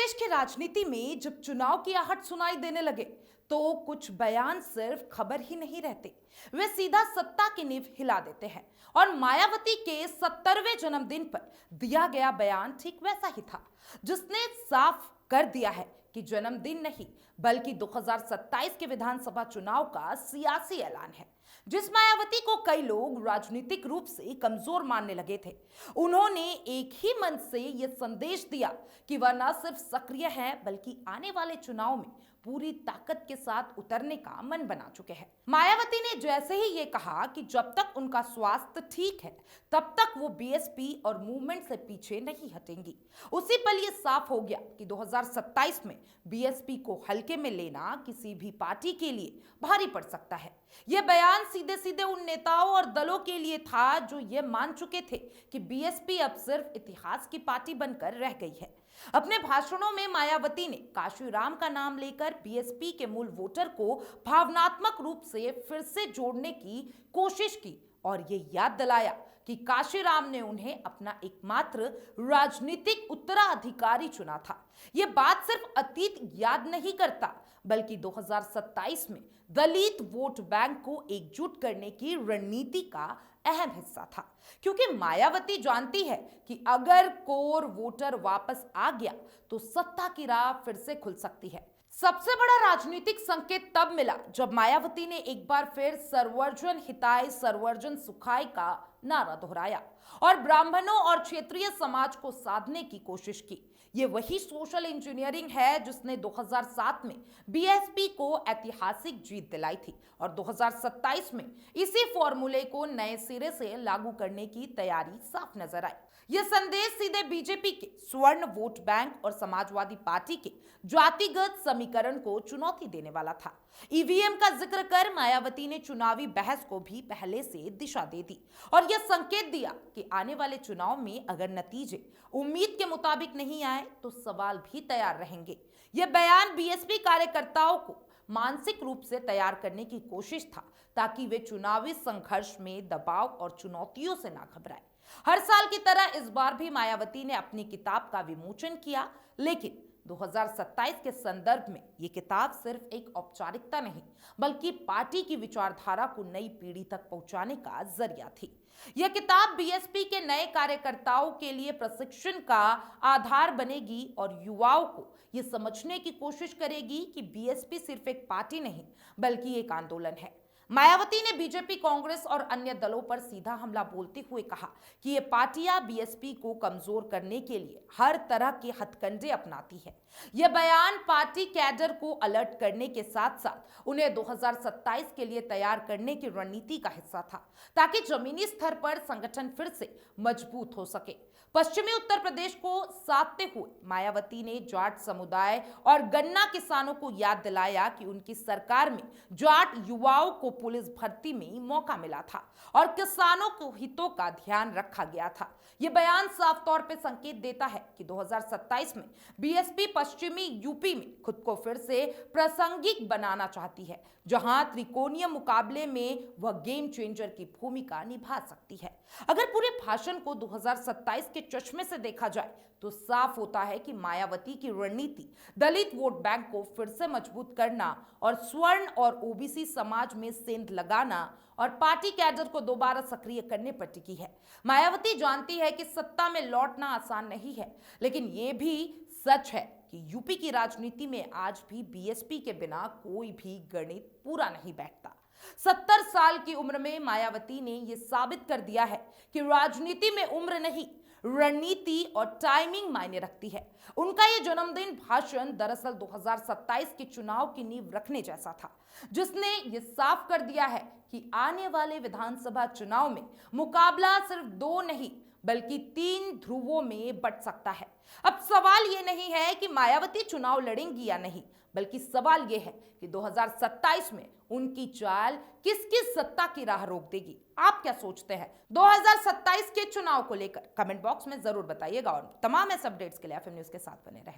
प्रदेश की राजनीति में जब चुनाव की आहट सुनाई देने लगे तो कुछ बयान सिर्फ खबर ही नहीं रहते, वे सीधा सत्ता की नींव हिला देते हैं। और मायावती के 70वें जन्मदिन पर दिया गया बयान ठीक वैसा ही था, जिसने साफ कर दिया है कि जन्मदिन नहीं बल्कि 2027 के विधानसभा चुनाव का सियासी ऐलान है। जिस मायावती को कई लोग राजनीतिक रूप से कमजोर मानने लगे थे, उन्होंने एक ही मन से यह संदेश दिया कि वह न सिर्फ सक्रिय हैं बल्कि आने वाले चुनाव में पूरी ताकत के साथ उतरने का मन बना चुके हैं। मायावती ने जैसे ही ये कहा कि जब तक उनका स्वास्थ्य ठीक है तब तक वो बीएसपी और मूवमेंट से पीछे नहीं हटेंगी, उसी पल ये साफ हो गया कि 2027 में बीएसपी को हल्के में लेना किसी भी पार्टी के लिए भारी पड़ सकता है। यह बयान सीधे सीधे उन नेताओं और दलों के लिए था जो ये मान चुके थे कि बीएसपी अब सिर्फ इतिहास की पार्टी बनकर रह गई है। अपने भाषणों में मायावती ने काशीराम का नाम लेकर बीएसपी के मूल वोटर को भावनात्मक रूप से फिर से जोड़ने की कोशिश की और ये याद दिलाया कि काशीराम ने उन्हें अपना एकमात्र राजनीतिक उत्तराधिकारी चुना था। ये बात सिर्फ अतीत याद नहीं करता बल्कि 2027 में दलित वोट बैंक को एकजुट करने की रणनीति का अहम हिस्सा था, क्योंकि मायावती जानती है कि अगर कोर वोटर वापस आ गया तो सत्ता की राह फिर से खुल सकती है। सबसे बड़ा राजनीतिक संकेत तब मिला जब मायावती ने एक बार फिर सर्वजन हिताय सर्वजन सुखाय का नारा दोहराया और ब्राह्मणों और क्षेत्रीय समाज को साधने की कोशिश की। ये वही सोशल इंजीनियरिंग है जिसने 2007 में बीएसपी को ऐतिहासिक जीत दिलाई थी और 2027 में इसी फॉर्मूले को नए सिरे से लागू करने की तैयारी साफ नजर आई। यह संदेश सीधे बीजेपी के स्वर्ण वोट बैंक और समाजवादी पार्टी के जातिगत समीकरण को चुनौती देने वाला था। ईवीएम का जिक्र कर मायावती ने चुनावी बहस को भी पहले से दिशा दे दी और यह संकेत दिया कि आने वाले चुनाव में अगर नतीजे उम्मीद के मुताबिक नहीं आए तो सवाल भी तैयार रहेंगे। यह बयान बीएसपी कार्यकर्ताओं को मानसिक रूप से तैयार करने की कोशिश था ताकि वे चुनावी संघर्ष में दबाव और चुनौतियों से ना घबराए। हर साल की तरह इस बार भी मायावती ने अपनी किताब का विमोचन किया, लेकिन 2027 के संदर्भ में ये किताब सिर्फ एक औपचारिकता नहीं बल्कि पार्टी की विचारधारा को नई पीढ़ी तक पहुंचाने का जरिया थी। यह किताब बीएसपी के नए कार्यकर्ताओं के लिए प्रशिक्षण का आधार बनेगी और युवाओं को यह समझने की कोशिश करेगी कि बीएसपी सिर्फ एक पार्टी नहीं बल्कि एक आंदोलन है। मायावती ने बीजेपी, कांग्रेस और अन्य दलों पर सीधा हमला बोलते हुए कहा कि ये पार्टियां बीएसपी को कमजोर करने के लिए हर तरह के हथकंडे अपनाती है। यह बयान पार्टी कैडर को अलर्ट करने के साथ साथ उन्हें 2027 के लिए तैयार करने की रणनीति का हिस्सा था ताकि जमीनी स्तर पर संगठन फिर से मजबूत हो सके। पश्चिमी उत्तर प्रदेश को साधते हुए मायावती ने जाट समुदाय और गन्ना किसानों को याद दिलाया कि उनकी सरकार में जाट युवाओं को पुलिस भर्ती में मौका मिला था और किसानों के हितों का ध्यान रखा गया था। यह बयान साफ तौर पर संकेत देता है कि 2027 में बीएसपी पश्चिमी यूपी में खुद को फिर से प्रासंगिक बनाना चाहती है, जहां त्रिकोणीय मुकाबले में वह गेम चेंजर की भूमिका निभा सकती है। अगर पूरे भाषण को 2027 के चश्मे से देखा जाए तो साफ होता है कि मायावती की रणनीति दलित वोट बैंक को फिर से मजबूत करना और स्वर्ण और ओबीसी समाज में सेंध लगाना और पार्टी कैडर को दोबारा सक्रिय करने पर टिकी है। मायावती जानती है कि सत्ता में लौटना आसान नहीं है, लेकिन यह भी सच है कि यूपी की राजनीति में आज भी बीएसपी के बिना कोई भी गणित पूरा नहीं बैठता। 70 साल की उम्र में मायावती ने यह साबित कर दिया है कि राजनीति में उम्र नहीं, रणनीति और टाइमिंग मायने रखती है। उनका यह जन्मदिन भाषण दरअसल 2027 के चुनाव की नींव रखने जैसा था, जिसने यह साफ कर दिया है कि आने वाले विधानसभा चुनाव में मुकाबला सिर्फ 2 नहीं बल्कि 3 ध्रुवों में बंट सकता है। अब सवाल यह नहीं है कि मायावती चुनाव लड़ेंगी या नहीं, बल्कि सवाल यह है कि 2027 में उनकी चाल किस किस सत्ता की राह रोक देगी। आप क्या सोचते हैं 2027 के चुनाव को लेकर? कमेंट बॉक्स में जरूर बताइएगा और तमाम ऐसे अपडेट्स के लिए एफएम न्यूज के साथ बने रहें।